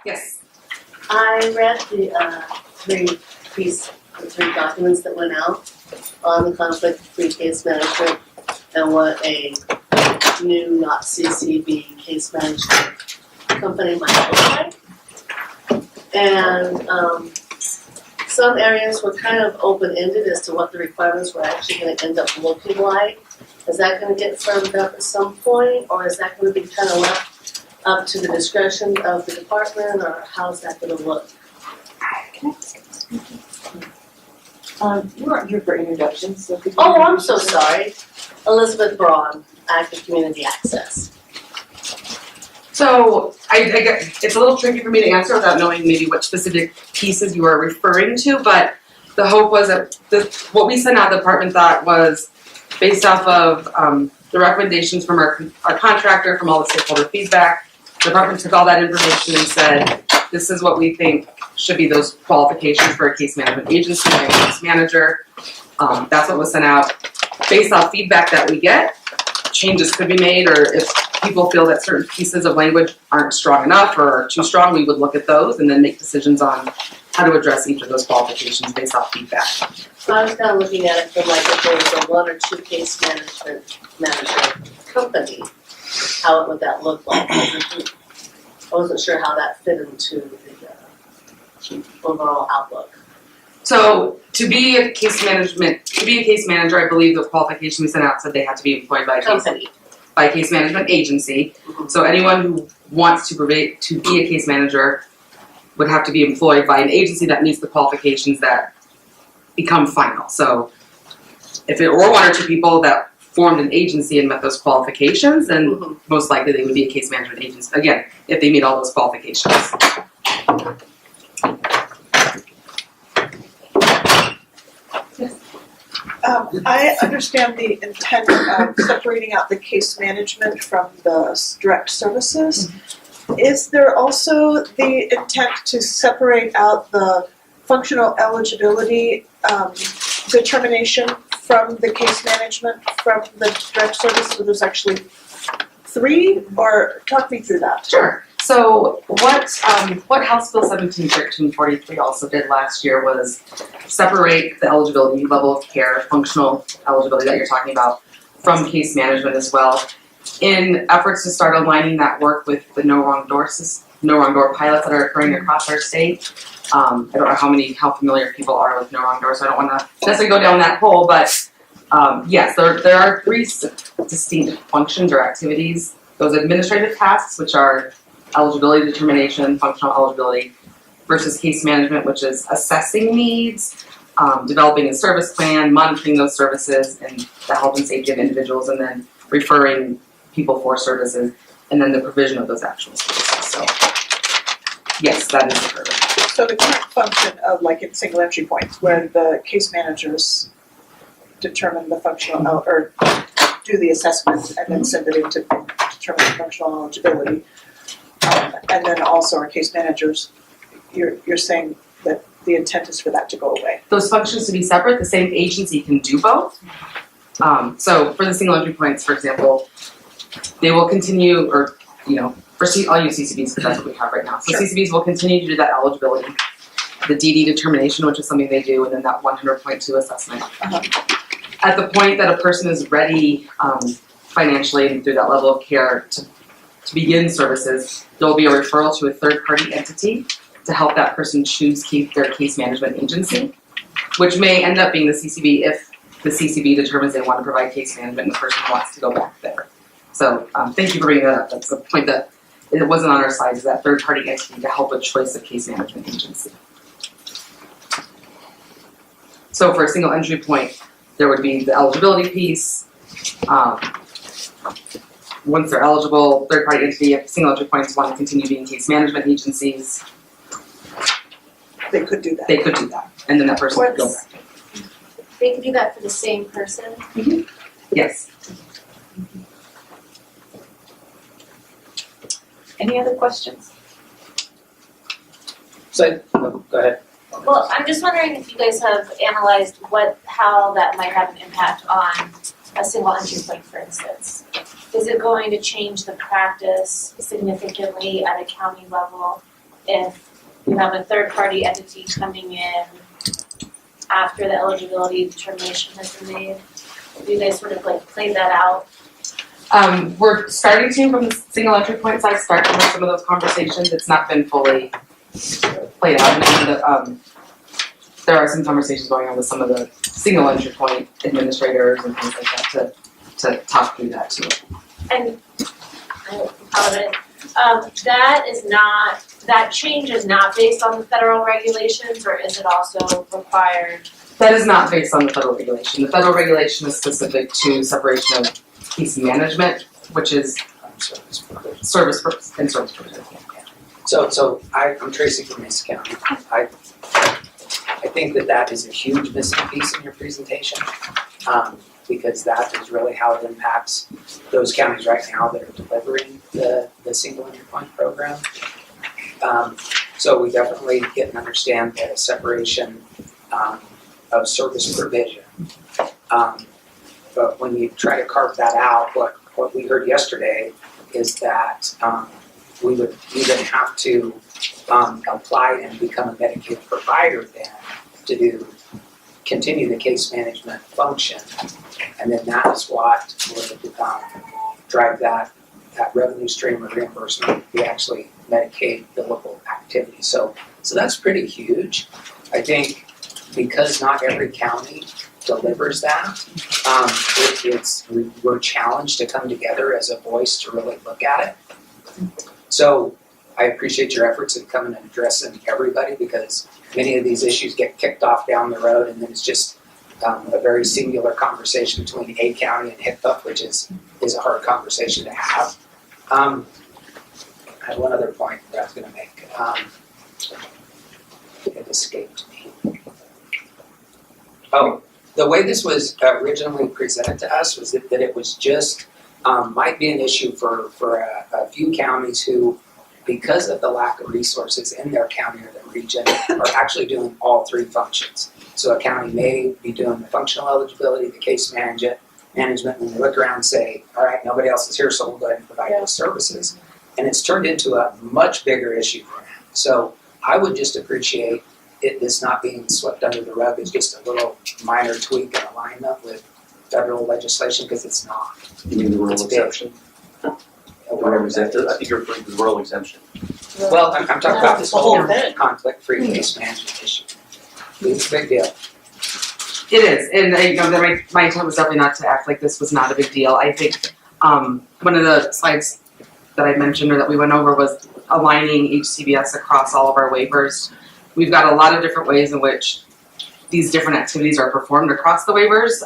Yes. I read the three documents that went out on the conflict-free case management and what a new not CCB case management company might look like. And some areas were kind of open-ended as to what the requirements were actually going to end up looking like. Is that going to get firmed up at some point, or is that going to be kind of left up to the discretion of the department, or how's that going to look? You weren't here for introductions, so could you Oh, I'm so sorry. Elizabeth Braun, Active Community Access. So I get, it's a little tricky for me to answer without knowing maybe what specific pieces you are referring to, but the hope was that what we sent out, the department thought was based off of the recommendations from our contractor, from all the stakeholder feedback. The department took all that information and said, this is what we think should be those qualifications for a case management agency and a case manager. That's what was sent out. Based off feedback that we get, changes could be made, or if people feel that certain pieces of language aren't strong enough or are too strong, we would look at those and then make decisions on how to address each of those qualifications based off feedback. So I was kind of looking at it from like if there was a one or two case manager company, how would that look like? I wasn't sure how that fit into the overall outlook. So to be a case manager, I believe the qualification we sent out said they had to be employed by a case management agency. Mm-hmm. So anyone who wants to be a case manager would have to be employed by an agency that meets the qualifications that become final. So if it were one or two people that formed an agency and met those qualifications, then most likely they would be a case management agency, again, if they meet all those qualifications. I understand the intent of separating out the case management from the direct services. Is there also the intent to separate out the functional eligibility determination from the case management from the direct service? So there's actually three, or talk me through that. Sure. So what House Bill 171343 also did last year was separate the eligibility level of care, functional eligibility that you're talking about, from case management as well, in efforts to start aligning that work with the no wrong door pilots that are occurring across our state. I don't know how familiar people are with no wrong door, so I don't want to necessarily go down that hole, but yes, there are three distinct functions or activities. Those administrative tasks, which are eligibility determination, functional eligibility, versus case management, which is assessing needs, developing a service plan, monitoring those services and the health and safety of individuals, and then referring people for services, and then the provision of those actual services. So yes, that is the purpose. So the current function of, like in single entry points, where the case managers determine the functional or do the assessment and then send it in to determine the functional eligibility. And then also our case managers, you're saying that the intent is for that to go away. Those functions to be separate, the same agency can do both. So for the single entry points, for example, they will continue, or I'll use CCBs because that's what we have right now. So sure. CCBs will continue to do that eligibility, the DD determination, which is something they do, and then that 100.2 assessment. At the point that a person is ready financially and through that level of care to begin services, there will be a referral to a third-party entity to help that person choose their case management agency, which may end up being the CCB if the CCB determines they want to provide case management and the person wants to go back there. So thank you for bringing that up. That's the point that it wasn't on our side, is that third-party entity to help with choice of case management agency. So for a single entry point, there would be the eligibility piece. Once they're eligible, third-party entity, if single entry points want to continue being case management agencies, they could do that. They could do that, and then that person could go back. They could do that for the same person? Mm-hmm. Yes. Any other questions? So, go ahead. Well, I'm just wondering if you guys have analyzed how that might have an impact on a single entry point, for instance. Is it going to change the practice significantly at a county level if you have a third-party entity coming in after the eligibility determination has been made? Do you guys sort of like play that out? We're starting to, from the single entry point side, start to have some of those conversations. It's not been fully played out. And there are some conversations going on with some of the single entry point administrators and things like that to talk through that too. And I apologize. That change is not based on the federal regulations, or is it also required? That is not based on the federal regulation. The federal regulation is specific to separation of case management, which is service purpose and service purpose. So I'm Tracy from Mesa County. I think that is a huge missing piece in your presentation, because that is really how it impacts those counties right now that are delivering the single entry point program. So we definitely get and understand the separation of service provision. But when you try to carve that out, what we heard yesterday is that we would even have to apply and become a Medicaid provider then to continue the case management function. And then that is what would drive that revenue stream of reimbursement, the actually Medicaid billable activity. So that's pretty huge. I think because not every county delivers that, we're challenged to come together as a voice to really look at it. So I appreciate your efforts in coming and addressing everybody, because many of these issues get kicked off down the road and then it's just a very singular conversation between a county and HIPAA, which is a hard conversation to have. I had one other point that I was going to make. It escaped me. Oh, the way this was originally presented to us was that it was just might be an issue for a few counties who, because of the lack of resources in their county or their region, are actually doing all three functions. So a county may be doing the functional eligibility, the case management, and they look around and say, all right, nobody else is here, so we'll go ahead and provide those services. And it's turned into a much bigger issue for them. So I would just appreciate this not being swept under the rug as just a little minor tweak in alignment with federal legislation, because it's not. You mean the rural It's big. exception? Rural exemption, I think you're referring to the rural exemption. Well, I'm talking about this The whole whole thing. conflict-free case management issue. It's a big deal. It is, and my intent was definitely not to act like this was not a big deal. I think one of the slides that I mentioned or that we went over was aligning HCBS across all of our waivers. We've got a lot of different ways in which these different activities are performed across the waivers.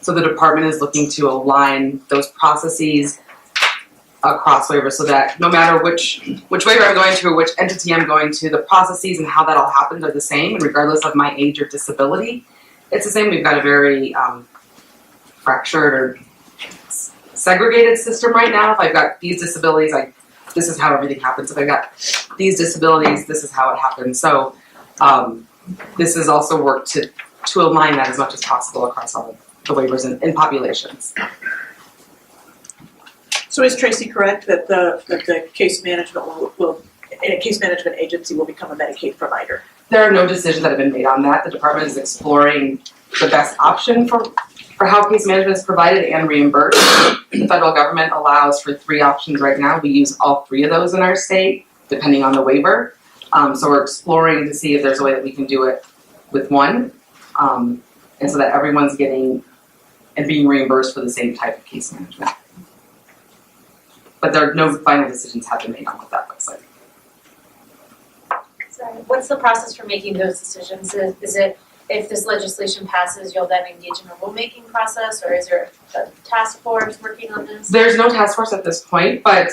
So the department is looking to align those processes across waivers so that no matter which waiver I'm going to or which entity I'm going to, the processes and how that all happens are the same, and regardless of my age or disability, it's the same. We've got a very fractured or segregated system right now. If I've got these disabilities, this is how everything happens. If I've got these disabilities, this is how it happens. So this is also work to align that as much as possible across all the waivers in populations. So is Tracy correct that the case management a case management agency will become a Medicaid provider? There are no decisions that have been made on that. The department is exploring the best option for how case management is provided and reimbursed. The federal government allows for 3 options right now. We use all 3 of those in our state, depending on the waiver. So we're exploring to see if there's a way that we can do it with one, and so that everyone's getting and being reimbursed for the same type of case management. But no final decisions have been made on what that looks like. Sorry, what's the process for making those decisions? Is it if this legislation passes, you'll then engage in a rulemaking process, or is there a task force working on this? There's no task force at this point, but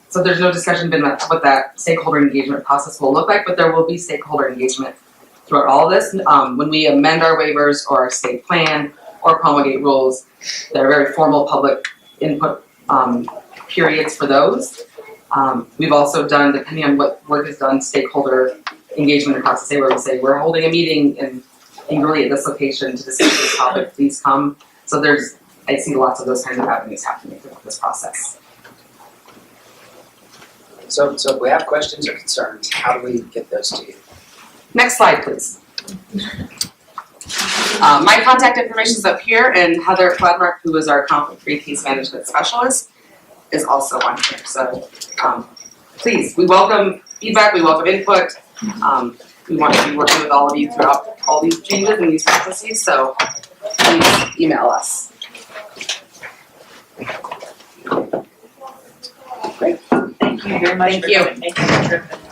so there's no discussion been about what that stakeholder engagement process will look like, but there will be stakeholder engagement throughout all of this. When we amend our waivers or our state plan or promulgate rules, there are very formal public input periods for those. We've also done, depending on what work is done, stakeholder engagement across the state, where we say we're holding a meeting in really at this location to discuss this topic, please come. So I see lots of those kinds of avenues happening throughout this process. So if we have questions or concerns, how do we get those to you? Next slide, please. My contact information is up here, and Heather Fladmark, who is our conflict-free case management specialist, is also on here. So please, we welcome feedback, we welcome input. We want to be working with all of you throughout all these changes and these processes, so please email us. Thank you very much Thank for you. coming, making the trip.